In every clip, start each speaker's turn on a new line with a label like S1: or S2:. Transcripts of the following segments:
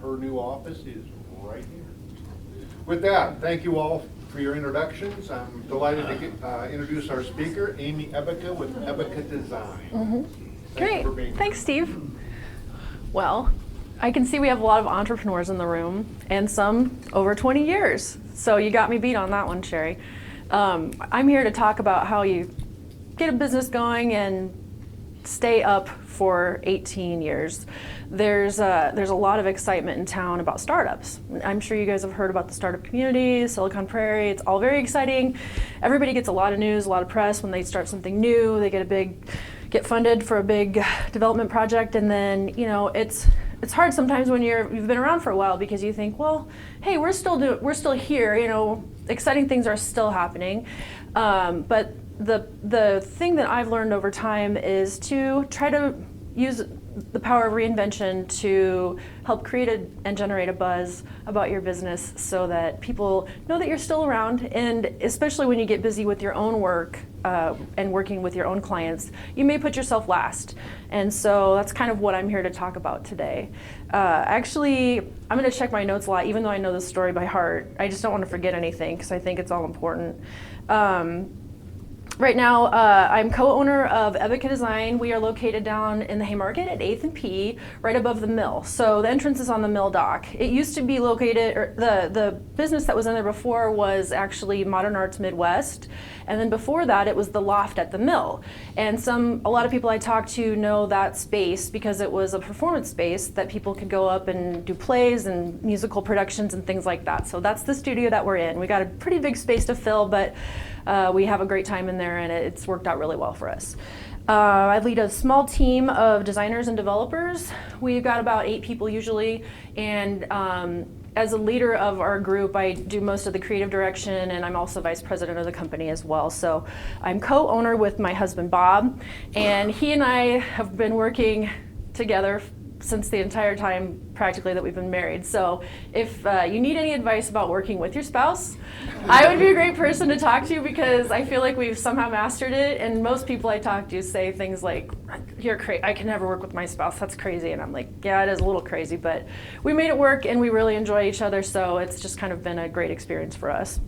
S1: her new office is right here. With that, thank you all for your introductions. I'm delighted to introduce our speaker, Amy Ebbeka with Ebbeka Design.
S2: Great. Thanks, Steve. Well, I can see we have a lot of entrepreneurs in the room and some over 20 years. So you got me beat on that one, Sherry. I'm here to talk about how you get a business going and stay up for 18 years. There's a lot of excitement in town about startups. I'm sure you guys have heard about the startup community, Silicon Prairie. It's all very exciting. Everybody gets a lot of news, a lot of press when they start something new. They get funded for a big development project, and then it's hard sometimes when you've been around for a while because you think, well, hey, we're still here. Exciting things are still happening, but the thing that I've learned over time is to try to use the power of reinvention to help create and generate a buzz about your business so that people know that you're still around. And especially when you get busy with your own work and working with your own clients, you may put yourself last. And so that's kind of what I'm here to talk about today. Actually, I'm going to check my notes a lot, even though I know this story by heart. I just don't want to forget anything because I think it's all important. Right now, I'm co-owner of Ebbeka Design. We are located down in the Haymarket at 8th and P, right above the mill. So the entrance is on the mill dock. It used to be located, or the business that was in there before was actually Modern Arts Midwest. And then before that, it was the loft at the mill. And a lot of people I talk to know that space because it was a performance space that people could go up and do plays and musical productions and things like that. So that's the studio that we're in. We got a pretty big space to fill, but we have a great time in there, and it's worked out really well for us. I lead a small team of designers and developers. We've got about 8 people usually, and as a leader of our group, I do most of the creative direction, and I'm also vice president of the company as well. So I'm co-owner with my husband, Bob, and he and I have been working together since the entire time practically that we've been married. So if you need any advice about working with your spouse, I would be a great person to talk to because I feel like we've somehow mastered it, and most people I talk to say things like, "You're crazy, I can never work with my spouse, that's crazy." And I'm like, yeah, it is a little crazy, but we made it work and we really enjoy each other, so it's just kind of been a great experience for us.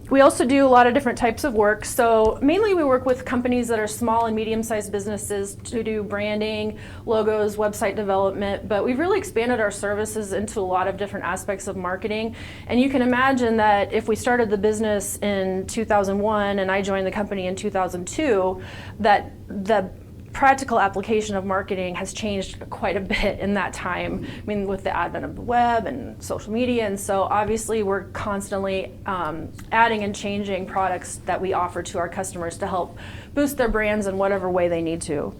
S2: We also do a lot of different types of work. So mainly we work with companies that are small and medium-sized businesses to do branding, logos, website development, but we've really expanded our services into a lot of different aspects of marketing. And you can imagine that if we started the business in 2001 and I joined the company in 2002, that the practical application of marketing has changed quite a bit in that time. I mean, with the advent of the web and social media, and so obviously we're constantly adding and changing products that we offer to our customers to help boost their brands in whatever way they need to.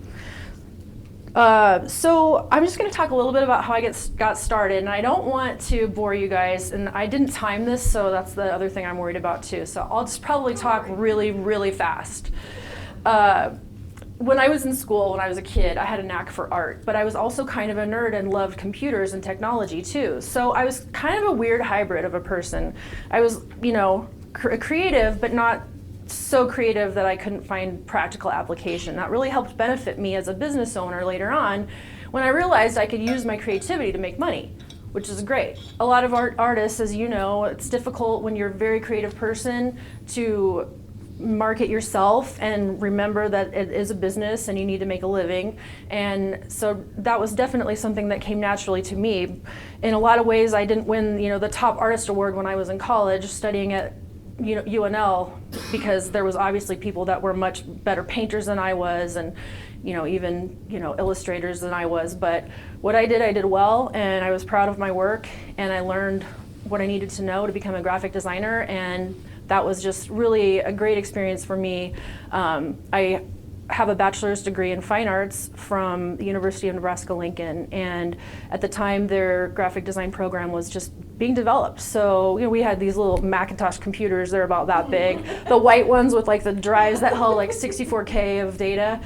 S2: So I'm just going to talk a little bit about how I got started, and I don't want to bore you guys, and I didn't time this, so that's the other thing I'm worried about too. So I'll just probably talk really, really fast. When I was in school, when I was a kid, I had a knack for art, but I was also kind of a nerd and loved computers and technology too. So I was kind of a weird hybrid of a person. I was, creative, but not so creative that I couldn't find practical application. That really helped benefit me as a business owner later on when I realized I could use my creativity to make money, which is great. A lot of artists, as you know, it's difficult when you're a very creative person to market yourself and remember that it is a business and you need to make a living. And so that was definitely something that came naturally to me. In a lot of ways, I didn't win, the top artist award when I was in college studying at UNL because there was obviously people that were much better painters than I was, and even illustrators than I was. But what I did well, and I was proud of my work, and I learned what I needed to know to become a graphic designer, and that was just really a great experience for me. I have a bachelor's degree in fine arts from the University of Nebraska-Lincoln, and at the time their graphic design program was just being developed. So we had these little Macintosh computers, they're about that big, the white ones with like the drives that held like 64K of data.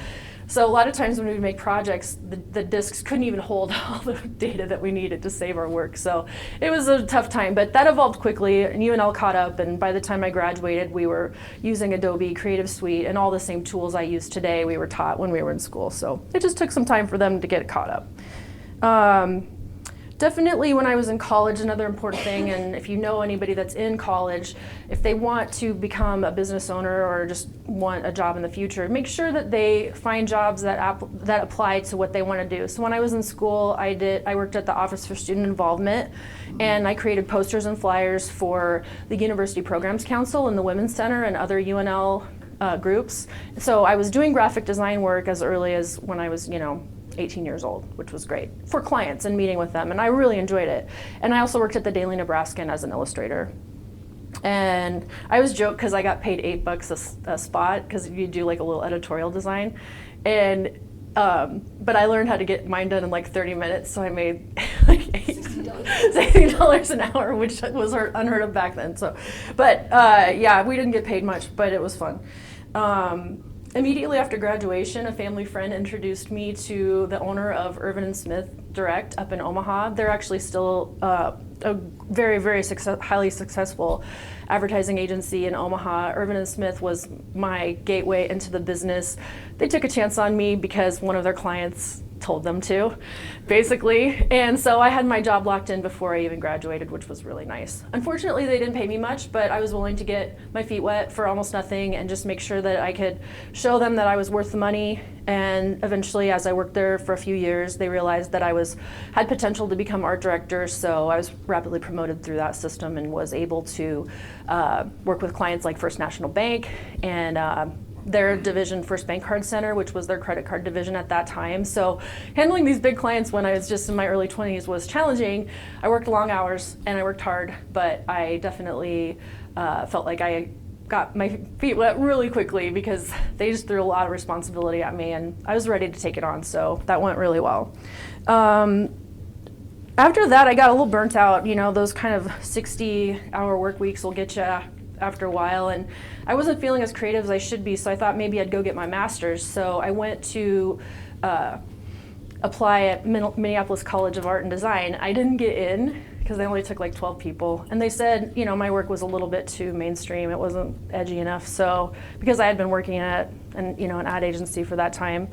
S2: So a lot of times when we would make projects, the disks couldn't even hold all the data that we needed to save our work. So it was a tough time, but that evolved quickly, and UNL caught up, and by the time I graduated, we were using Adobe Creative Suite, and all the same tools I use today we were taught when we were in school. So it just took some time for them to get caught up. definitely when I was in college, another important thing, and if you know anybody that's in college, if they want to become a business owner or just want a job in the future, make sure that they find jobs that apply to what they want to do. So when I was in school, I worked at the Office for Student Involvement, and I created posters and flyers for the University Programs Council and the Women's Center and other UNL groups. So I was doing graphic design work as early as when I was, 18 years old, which was great for clients and meeting with them, and I really enjoyed it. And I also worked at the Daily Nebraskan as an illustrator. And I always joke because I got paid $8 a spot because you do like a little editorial design, and but I learned how to get mine done in like 30 minutes, so I made like $60 an hour, which was unheard of back then. So, but yeah, we didn't get paid much, but it was fun. Immediately after graduation, a family friend introduced me to the owner of Irvin & Smith Direct up in Omaha. They're actually still a very, very highly successful advertising agency in Omaha. Irvin & Smith was my gateway into the business. They took a chance on me because one of their clients told them to, basically. And so I had my job locked in before I even graduated, which was really nice. Unfortunately, they didn't pay me much, but I was willing to get my feet wet for almost nothing and just make sure that I could show them that I was worth the money. And eventually, as I worked there for a few years, they realized that I had potential to become art director, so I was rapidly promoted through that system and was able to work with clients like First National Bank and their division, First Bank Card Center, which was their credit card division at that time. So handling these big clients when I was just in my early 20s was challenging. I worked long hours and I worked hard, but I definitely felt like I got my feet wet really quickly because they just threw a lot of responsibility at me and I was ready to take it on, so that went really well. After that, I got a little burnt out. Those kind of 60-hour work weeks will get you after a while, and I wasn't feeling as creative as I should be, so I thought maybe I'd go get my master's. So I went to apply at Minneapolis College of Art and Design. I didn't get in because they only took like 12 people, and they said my work was a little bit too mainstream. It wasn't edgy enough. So because I had been working at an ad agency for that time,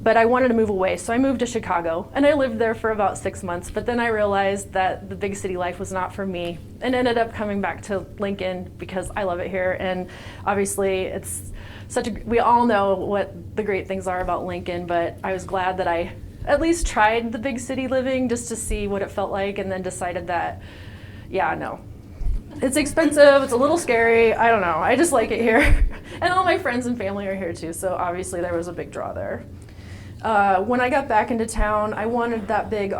S2: but I wanted to move away, so I moved to Chicago, and I lived there for about 6 months. But then I realized that the big city life was not for me, and ended up coming back to Lincoln because I love it here. And obviously, it's we all know what the great things are about Lincoln. But I was glad that I at least tried the big city living just to see what it felt like, and then decided that, yeah, no. It's expensive, it's a little scary, I don't know, I just like it here. And all my friends and family are here too, so obviously there was a big draw there. When I got back into town, I wanted that big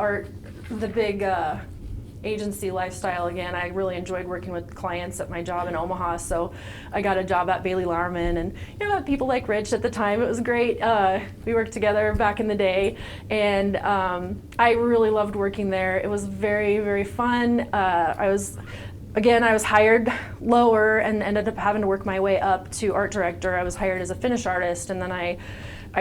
S2: agency lifestyle again. I really enjoyed working with clients at my job in Omaha, so I got a job at Bailey Larman, and people like Rich at the time. It was great. We worked together back in the day, and I really loved working there. It was very, very fun. I was hired lower and ended up having to work my way up to art director. I was hired as a finish artist, and then I'm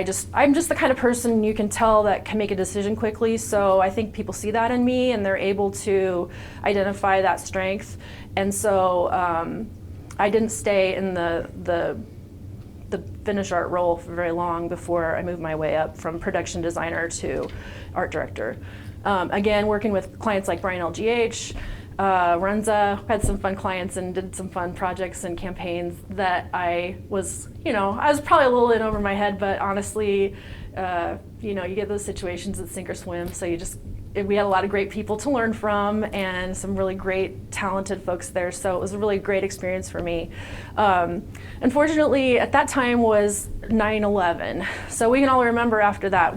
S2: just the kind of person you can tell that can make a decision quickly, so I think people see that in me and they're able to identify that strength. And so I didn't stay in the finish art role for very long before I moved my way up from production designer to art director. Again, working with clients like Brian LGH, Runza, had some fun clients and did some fun projects and campaigns that I was probably a little in over my head, but honestly, you get those situations that sink or swim, so we had a lot of great people to learn from and some really great, talented folks there, so it was a really great experience for me. Unfortunately, at that time was 9/11, so we can all remember after that.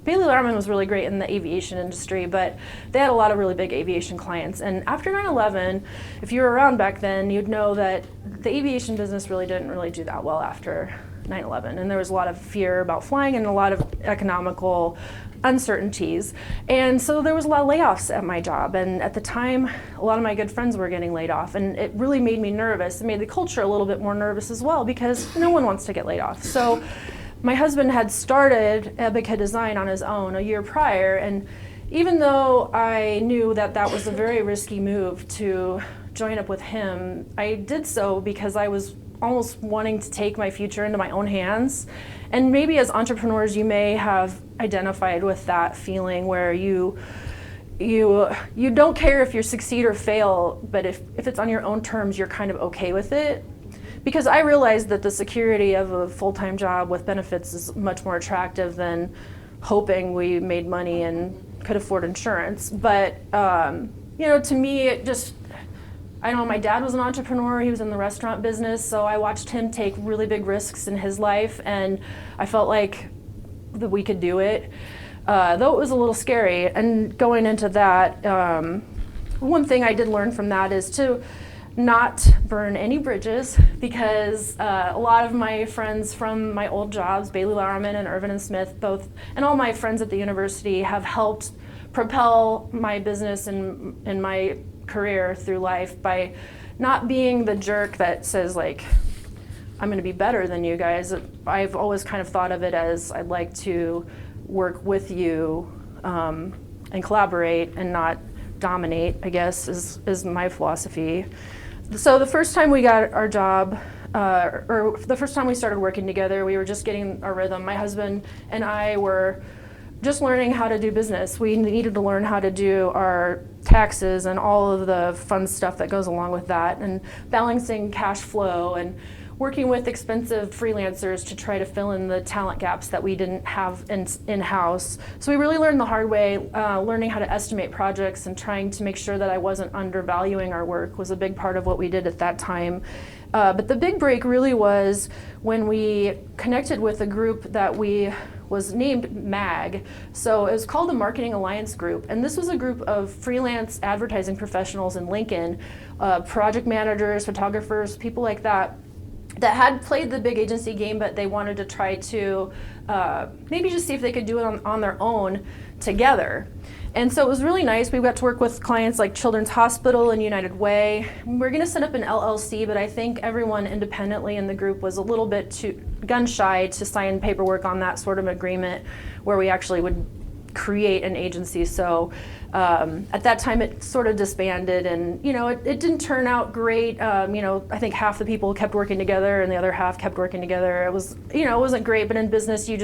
S2: Bailey Larman was really great in the aviation industry, but they had a lot of really big aviation clients. And after 9/11, if you were around back then, you'd know that the aviation business didn't really do that well after 9/11. And there was a lot of fear about flying and a lot of economical uncertainties. And so there was a lot of layoffs at my job. And at the time, a lot of my good friends were getting laid off. And it really made me nervous. It made the culture a little bit more nervous as well, because no one wants to get laid off. So my husband had started Ebbeka Design on his own a year prior, and even though I knew that that was a very risky move to join up with him, I did so because I was almost wanting to take my future into my own hands. And maybe as entrepreneurs, you may have identified with that feeling where you you don't care if you succeed or fail, but if it's on your own terms, you're kind of okay with it. Because I realized that the security of a full-time job with benefits is much more attractive than hoping we made money and could afford insurance. But to me, I know my dad was an entrepreneur. He was in the restaurant business, so I watched him take really big risks in his life, and I felt like that we could do it. Though it was a little scary. And going into that, one thing I did learn from that is to not burn any bridges, because a lot of my friends from my old jobs, Bailey Lauerman and Irvin and Smith, both, and all my friends at the university have helped propel my business and my career through life by not being the jerk that says, like, I'm going to be better than you guys. I've always kind of thought of it as I'd like to work with you and collaborate and not dominate, I guess, is my philosophy. So the first time we got our job, or the first time we started working together, we were just getting our rhythm. My husband and I were just learning how to do business. We needed to learn how to do our taxes and all of the fun stuff that goes along with that, and balancing cash flow and working with expensive freelancers to try to fill in the talent gaps that we didn't have in-house. So we really learned the hard way. Learning how to estimate projects and trying to make sure that I wasn't undervaluing our work was a big part of what we did at that time. But the big break really was when we connected with a group that was named MAG. So it was called the Marketing Alliance Group. And this was a group of freelance advertising professionals in Lincoln, project managers, photographers, people like that had played the big agency game, but they wanted to try to maybe just see if they could do it on their own together. And so it was really nice. We got to work with clients like Children's Hospital and United Way. We're going to set up an LLC, but I think everyone independently in the group was a little bit too gun shy to sign paperwork on that sort of agreement where we actually would create an agency. So at that time it sort of disbanded, and it didn't turn out great. I think half the people kept working together and the other half kept working together. It was, it wasn't great, but in business you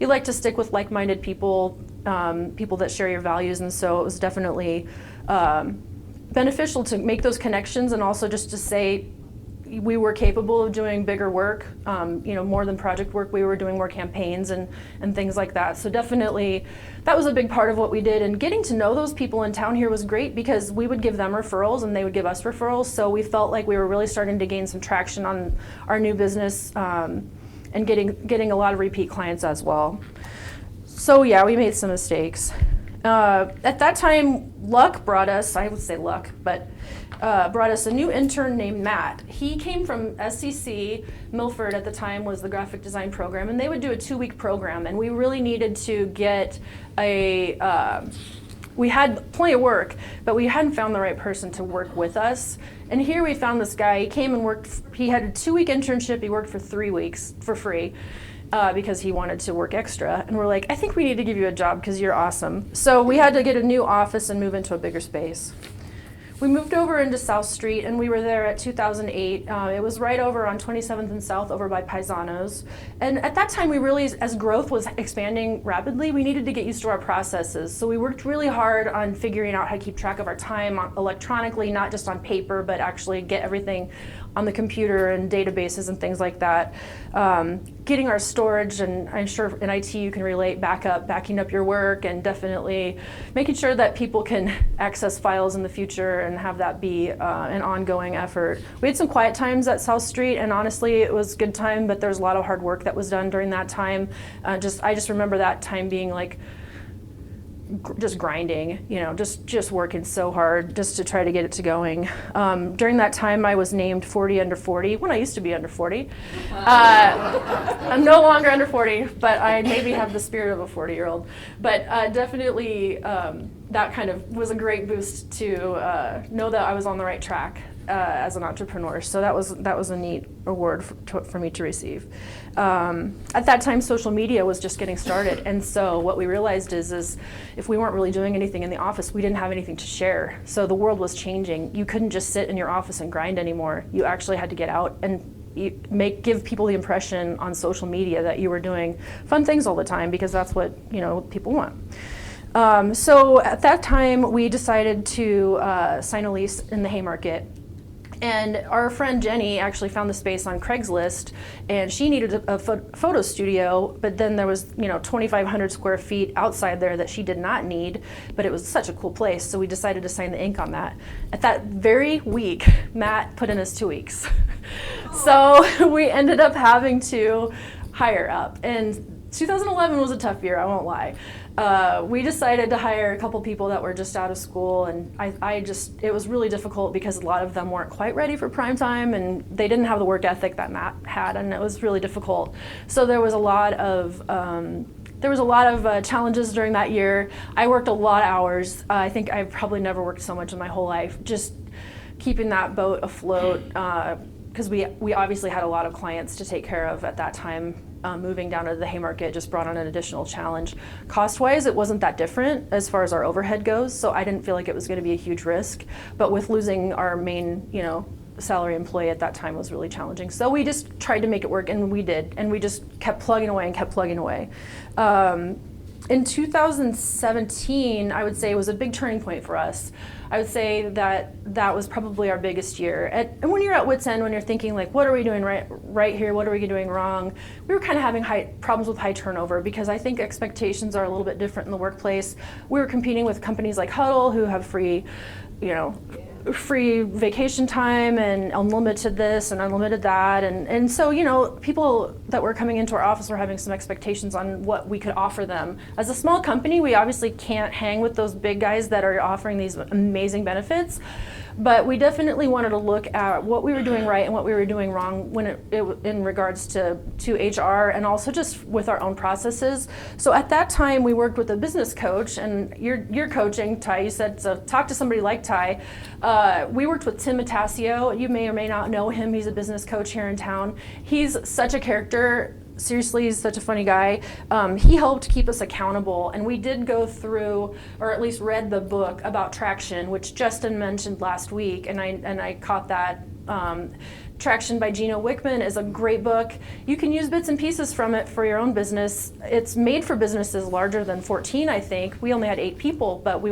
S2: like to stick with like-minded people, people that share your values, and so it was definitely beneficial to make those connections, and also just to say we were capable of doing bigger work, more than project work. We were doing more campaigns and things like that. So definitely that was a big part of what we did. And getting to know those people in town here was great, because we would give them referrals and they would give us referrals. So we felt like we were really starting to gain some traction on our new business, and getting a lot of repeat clients as well. So yeah, we made some mistakes. At that time, luck brought us, I would say luck, but brought us a new intern named Matt. He came from SCC. Milford at the time was the graphic design program, and they would do a 2-week program, and we really needed to get we had plenty of work, but we hadn't found the right person to work with us. And here we found this guy. He came and worked, he had a 2-week internship. He worked for 3 weeks for free. Because he wanted to work extra. And we're like, I think we need to give you a job because you're awesome. So we had to get a new office and move into a bigger space. We moved over into South Street, and we were there at 2008. It was right over on 27th and South, over by Paisanos. And at that time, we really, as growth was expanding rapidly, we needed to get used to our processes. So we worked really hard on figuring out how to keep track of our time electronically, not just on paper, but actually get everything on the computer and databases and things like that. Getting our storage, and I'm sure in IT you can relate, backing up your work, and definitely making sure that people can access files in the future and have that be an ongoing effort. We had some quiet times at South Street, and honestly it was a good time, but there's a lot of hard work that was done during that time. I just remember that time being like just grinding, just working so hard just to try to get it to going. During that time, I was named 40 under 40, when I used to be under 40. I'm no longer under 40, but I maybe have the spirit of a 40-year-old. But definitely that kind of was a great boost to know that I was on the right track as an entrepreneur. So that was a neat award for me to receive. At that time, social media was just getting started, and so what we realized is if we weren't really doing anything in the office, we didn't have anything to share. So the world was changing. You couldn't just sit in your office and grind anymore. You actually had to get out and give people the impression on social media that you were doing fun things all the time, because that's what people want. So at that time, we decided to sign a lease in the Haymarket. And our friend Jenny actually found the space on Craigslist, and she needed a photo studio, but then there was 2,500 square feet outside there that she did not need, but it was such a cool place, so we decided to sign the ink on that. At that very week, Matt put in his 2 weeks. So we ended up having to hire up, and 2011 was a tough year, I won't lie. We decided to hire a couple people that were just out of school, and it was really difficult because a lot of them weren't quite ready for prime time, and they didn't have the work ethic that Matt had, and it was really difficult. So there was a lot of challenges during that year. I worked a lot of hours. I think I've probably never worked so much in my whole life, just keeping that boat afloat, because we obviously had a lot of clients to take care of at that time. Moving down to the Haymarket just brought on an additional challenge. Cost-wise, it wasn't that different as far as our overhead goes, so I didn't feel like it was going to be a huge risk. But with losing our main, salary employee at that time was really challenging. So we just tried to make it work, and we did. And we just kept plugging away and kept plugging away. In 2017, I would say, was a big turning point for us. I would say that was probably our biggest year. And when you're at wit's end, when you're thinking like, what are we doing right here? What are we doing wrong? We were kind of having problems with high turnover because I think expectations are a little bit different in the workplace. We were competing with companies like Huddle, who have free vacation time and unlimited this and unlimited that, and so people that were coming into our office were having some expectations on what we could offer them. As a small company, we obviously can't hang with those big guys that are offering these amazing benefits, but we definitely wanted to look at what we were doing right and what we were doing wrong when in regards to HR and also just with our own processes. So at that time, we worked with a business coach, and you're coaching, Ty. You said, so talk to somebody like Ty. We worked with Tim Matasio. You may or may not know him. He's a business coach here in town. He's such a character. Seriously, he's such a funny guy. He helped keep us accountable, and we did go through, or at least read the book about traction, which Justin mentioned last week, and I caught that. Traction by Gino Wickman is a great book. You can use bits and pieces from it for your own business. It's made for businesses larger than 14, I think. We only had 8 people, but we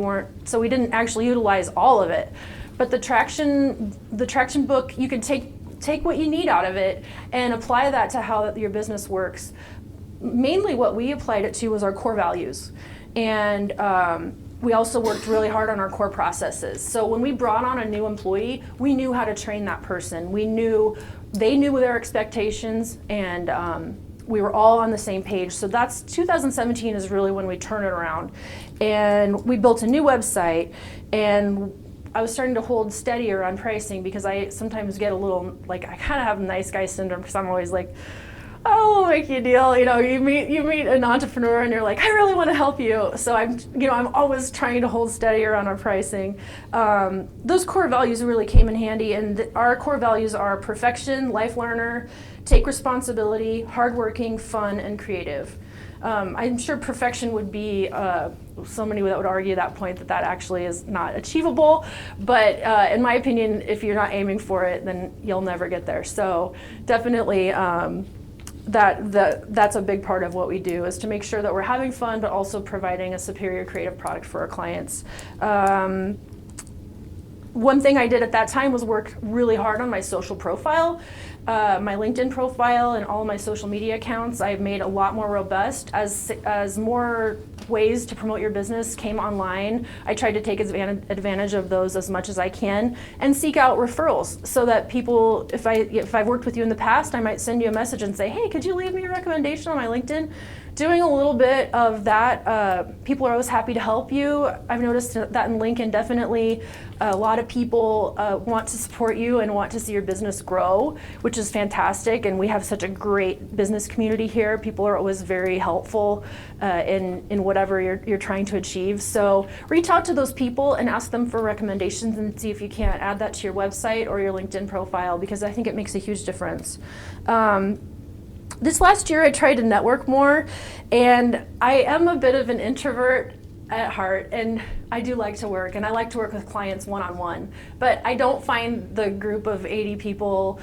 S2: didn't actually utilize all of it. But the traction book, you can take what you need out of it and apply that to how your business works. Mainly what we applied it to was our core values. And we also worked really hard on our core processes. So when we brought on a new employee, we knew how to train that person. They knew their expectations, and we were all on the same page. So that's 2017 is really when we turned it around. And we built a new website, and I was starting to hold steadier on pricing because I sometimes get a little, I kind of have nice guy syndrome because I'm always like, oh, we'll make you a deal. You meet an entrepreneur and you're like, I really want to help you. So I'm always trying to hold steadier on our pricing. Those core values really came in handy, and our core values are perfection, life learner, take responsibility, hardworking, fun, and creative. I'm sure perfection would be, somebody that would argue that point that actually is not achievable, but in my opinion, if you're not aiming for it, then you'll never get there. So definitely that's a big part of what we do, is to make sure that we're having fun, but also providing a superior creative product for our clients. One thing I did at that time was work really hard on my social profile. My LinkedIn profile and all of my social media accounts I've made a lot more robust as more ways to promote your business came online. I tried to take advantage of those as much as I can and seek out referrals so that people, if I've worked with you in the past, I might send you a message and say, hey, could you leave me a recommendation on my LinkedIn? Doing a little bit of that, people are always happy to help you. I've noticed that in Lincoln, definitely a lot of people want to support you and want to see your business grow, which is fantastic. And we have such a great business community here. People are always very helpful in whatever you're trying to achieve. So reach out to those people and ask them for recommendations and see if you can't add that to your website or your LinkedIn profile, because I think it makes a huge difference. This last year I tried to network more, and I am a bit of an introvert at heart, and I do like to work, and I like to work with clients one-on-one, but I don't find the group of 80 people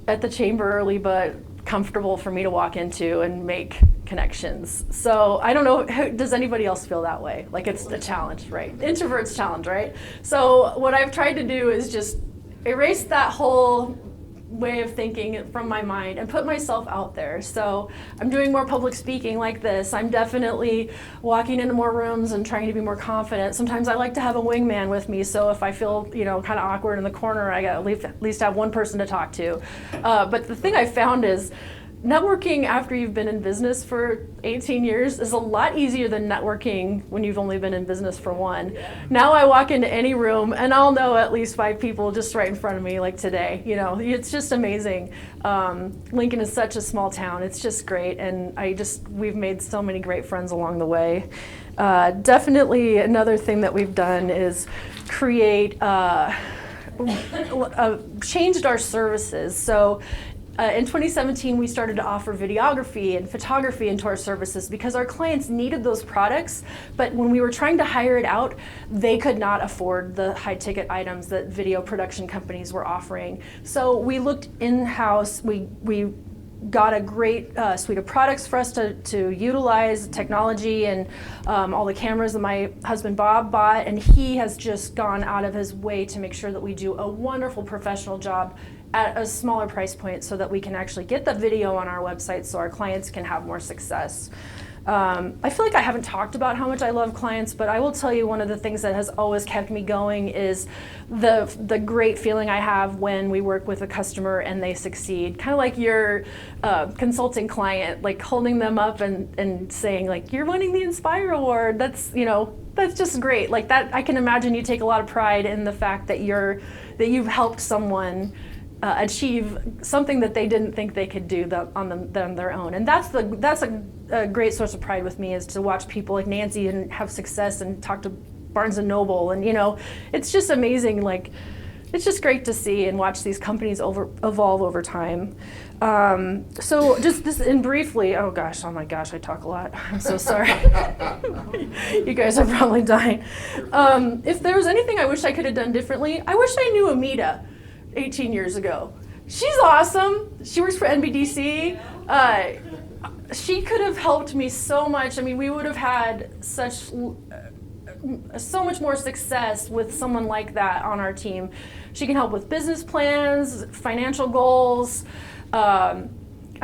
S2: at the chamber early but comfortable for me to walk into and make connections. So I don't know, does anybody else feel that way? Like it's a challenge, right? Introvert's challenge, right? So what I've tried to do is just erase that whole way of thinking from my mind and put myself out there. So I'm doing more public speaking like this. I'm definitely walking into more rooms and trying to be more confident. Sometimes I like to have a wingman with me, so if I feel kind of awkward in the corner, I got at least have one person to talk to. But the thing I found is networking after you've been in business for 18 years is a lot easier than networking when you've only been in business for one. Now I walk into any room and I'll know at least 5 people just right in front of me, like today. It's just amazing. Lincoln is such a small town. It's just great, and we've made so many great friends along the way. Definitely another thing that we've done is create, changed our services. So in 2017, we started to offer videography and photography into our services because our clients needed those products, but when we were trying to hire it out, they could not afford the high-ticket items that video production companies were offering. So we looked in-house, we got a great suite of products for us to utilize, technology and all the cameras that my husband Bob bought, and he has just gone out of his way to make sure that we do a wonderful professional job at a smaller price point so that we can actually get the video on our website so our clients can have more success. I feel like I haven't talked about how much I love clients, but I will tell you one of the things that has always kept me going is the great feeling I have when we work with a customer and they succeed. Kind of like your consulting client, like holding them up and saying like, you're winning the Inspire Award. That's just great. Like that, I can imagine you take a lot of pride in the fact that you've helped someone achieve something that they didn't think they could do on their own. And that's a great source of pride with me, is to watch people like Nancy and have success and talk to Barnes & Noble. And it's just amazing. Like, it's just great to see and watch these companies evolve over time. So just this, and briefly, oh my gosh, I talk a lot. I'm so sorry. You guys are probably dying. If there was anything I wish I could have done differently, I wish I knew Amita 18 years ago. She's awesome. She works for NBDC. She could have helped me so much. I mean, we would have had so much more success with someone like that on our team. She can help with business plans, financial goals. I'm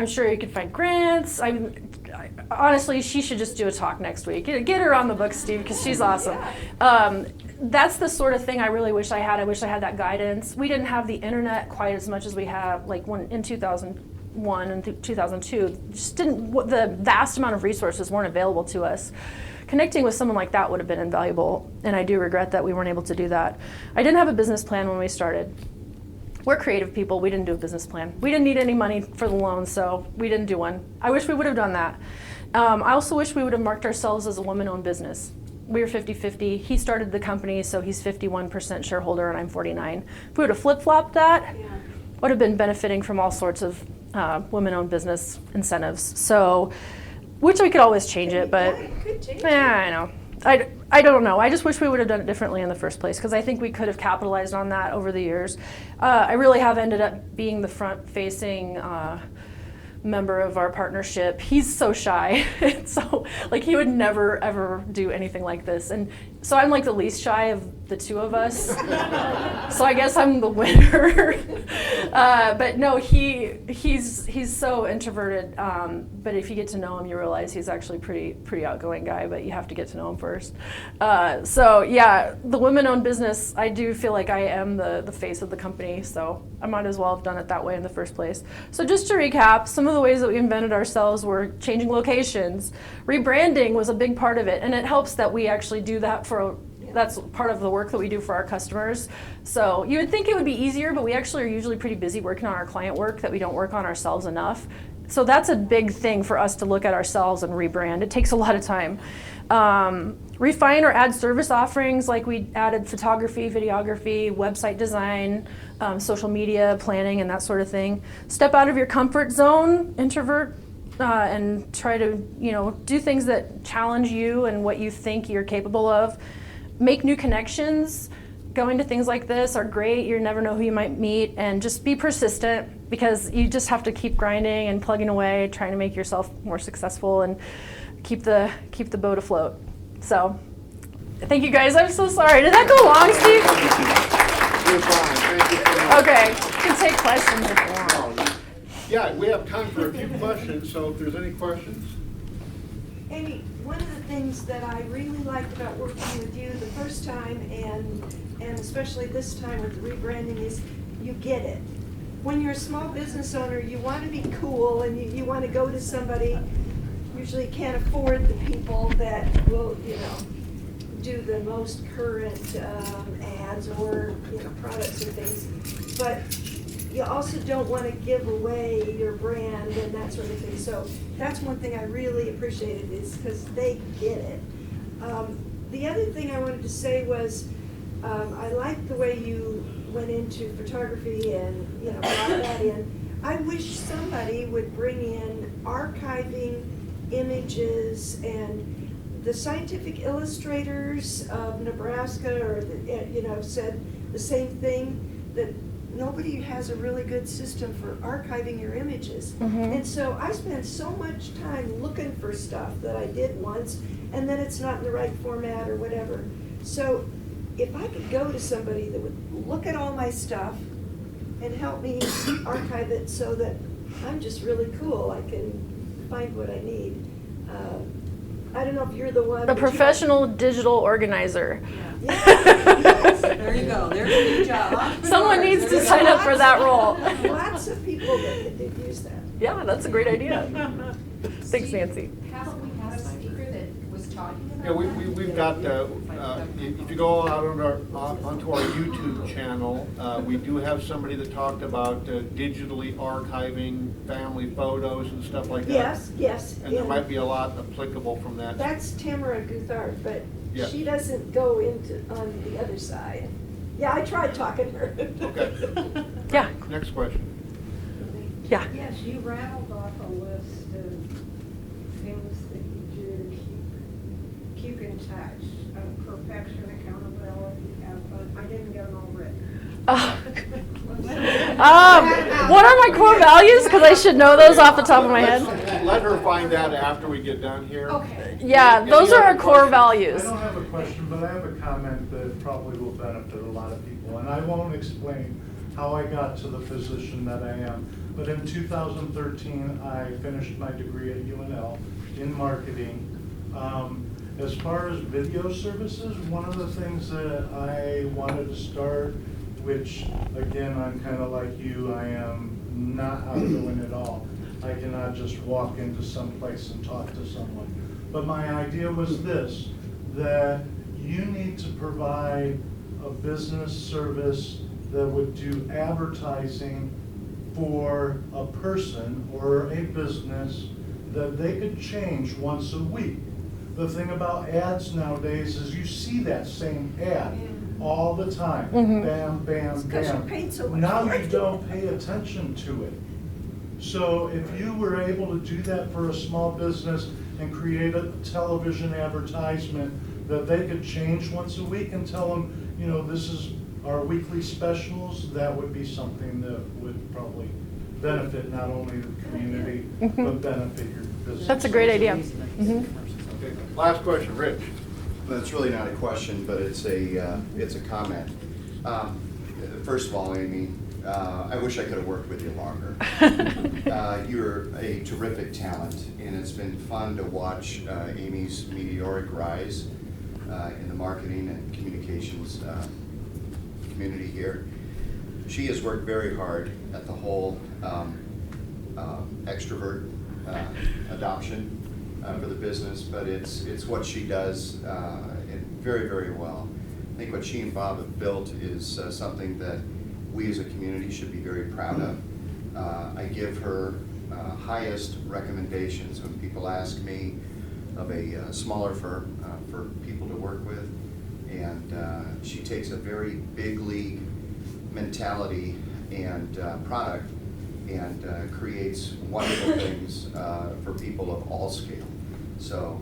S2: sure you could find grants. Honestly, she should just do a talk next week. Get her on the book, Steve, because she's awesome. That's the sort of thing I really wish I had. I wish I had that guidance. We didn't have the internet quite as much as we have, like in 2001 and 2002. Just the vast amount of resources weren't available to us. Connecting with someone like that would have been invaluable, and I do regret that we weren't able to do that. I didn't have a business plan when we started. We're creative people. We didn't do a business plan. We didn't need any money for the loan, so we didn't do one. I wish we would have done that. I also wish we would have marked ourselves as a woman-owned business. We were 50-50. He started the company, so he's 51% shareholder and I'm 49. If we would have flip-flopped that, would have been benefiting from all sorts of women-owned business incentives. So, which we could always change it, but I know. I don't know. I just wish we would have done it differently in the first place, because I think we could have capitalized on that over the years. I really have ended up being the front-facing member of our partnership. He's so shy. So like he would never ever do anything like this, and so I'm like the least shy of the two of us. So I guess I'm the winner. But no, he's so introverted, but if you get to know him, you realize he's actually pretty outgoing guy, but you have to get to know him first. So yeah, the women-owned business, I do feel like I am the face of the company, so I might as well have done it that way in the first place. So just to recap, some of the ways that we invented ourselves were changing locations. Rebranding was a big part of it, and it helps that we actually do that that's part of the work that we do for our customers. So you would think it would be easier, but we actually are usually pretty busy working on our client work that we don't work on ourselves enough. So that's a big thing for us to look at ourselves and rebrand. It takes a lot of time. Refine or add service offerings, like we added photography, videography, website design, social media planning, and that sort of thing. Step out of your comfort zone, introvert, and try to do things that challenge you and what you think you're capable of. Make new connections. going to things like this are great. You never know who you might meet, and just be persistent, because you just have to keep grinding and plugging away, trying to make yourself more successful and keep the boat afloat. So, thank you guys. I'm so sorry. Did that go long, Steve?
S1: You're fine. Thank you so much.
S2: Okay, you can take questions if you want.
S1: No, yeah, we have time for a few questions, so if there's any questions.
S3: Amy, one of the things that I really liked about working with you the first time and especially this time with the rebranding is you get it. When you're a small business owner, you want to be cool and you want to go to somebody, usually can't afford the people that will, do the most current ads or, products and things. But you also don't want to give away your brand and that sort of thing. So that's one thing I really appreciated, is because they get it. The other thing I wanted to say was I liked the way you went into photography and brought that in. I wish somebody would bring in archiving images, and the scientific illustrators of Nebraska said the same thing, that nobody has a really good system for archiving your images. And so I spend so much time looking for stuff that I did once, and then it's not in the right format or whatever. So if I could go to somebody that would look at all my stuff and help me archive it so that I'm just really cool, I can find what I need. I don't know if you're the one.
S2: A professional digital organizer.
S3: Yeah.
S4: Yes, there you go. There's a new job.
S2: Someone needs to sign up for that role.
S3: Lots of people that did use that.
S2: Yeah, that's a great idea. Thanks, Nancy.
S5: Haven't we had a speaker that was talking about
S1: Yeah,
S5: that?
S1: we've got, if you go out onto our YouTube channel, we do have somebody that talked about digitally archiving family photos and stuff like that.
S3: Yes.
S1: And there might be a lot applicable from that.
S3: That's Tamara Guthard, but
S1: Yeah.
S3: she doesn't go into on the other side. Yeah, I tried talking to her.
S1: Okay.
S2: Yeah,
S1: Next question.
S2: yeah.
S6: Yes, you rattled off a list of things that you do to keep in touch. Perfection, accountability, have fun. I didn't get them all written.
S2: What are my core values? Because I should know those off the top of my head.
S1: Let her find that after we get done here.
S6: Okay.
S2: Yeah, those are our core values.
S7: I don't have a question, but I have a comment that probably will benefit a lot of people. And I won't explain how I got to the position that I am. But in 2013, I finished my degree at UNL in marketing. As far as video services, one of the things that I wanted to start, which again, I'm kind of like you, I am not outgoing at all. I cannot just walk into some place and talk to someone. But my idea was this, that you need to provide a business service that would do advertising for a person or a business that they could change once a week. The thing about ads nowadays is you see that same ad all the time. Bam, bam,
S3: It's 'cause you
S7: bam.
S3: paid so much
S7: Now
S3: for
S7: you
S3: it.
S7: don't pay attention to it. So if you were able to do that for a small business and create a television advertisement that they could change once a week and tell them, this is our weekly specials, that would be something that would probably benefit not only the community, but benefit your business.
S2: That's a great idea.
S1: Okay. Last question, Rich.
S8: That's really not a question, but it's a comment. First of all, Amy, I wish I could have worked with you longer. You're a terrific talent, and it's been fun to watch Amy's meteoric rise in the marketing and communications community here. She has worked very hard at the whole extrovert adoption for the business, but it's what she does and very, very well. I think what she and Bob have built is something that we as a community should be very proud of. I give her highest recommendations when people ask me of a smaller firm for people to work with, and she takes a very big league mentality and product and creates wonderful things for people of all scale. So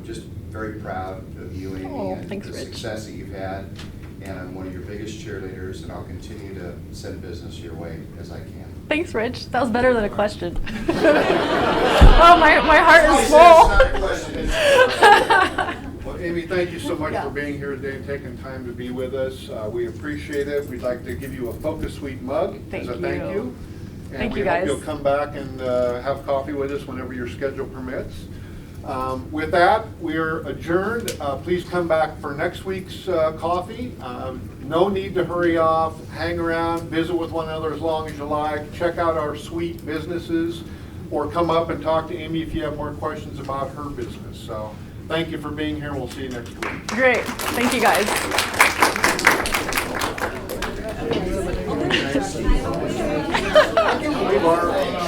S8: just very proud of you, Amy, and
S2: thanks,
S8: the
S2: Rich.
S8: success that you've had. and I'm one of your biggest cheerleaders, and I'll continue to send business your way as I can.
S2: Thanks, Rich. That was better than a question. Oh, my heart is full.
S1: Well, Amy, thank you so much for being here today and taking time to be with us. We appreciate it. We'd like to give you a Focus Suite mug as a thank you.
S2: Thank you,
S1: And
S2: guys.
S1: we hope you'll come back and have coffee with us whenever your schedule permits. With that, we're adjourned. Please come back for next week's coffee. No need to hurry off. Hang around, visit with one another as long as you like. Check out our suite businesses, or come up and talk to Amy if you have more questions about her business. So thank you for being here, and we'll see you next week.
S2: Great. Thank you, guys.
S1: Hey, Laura.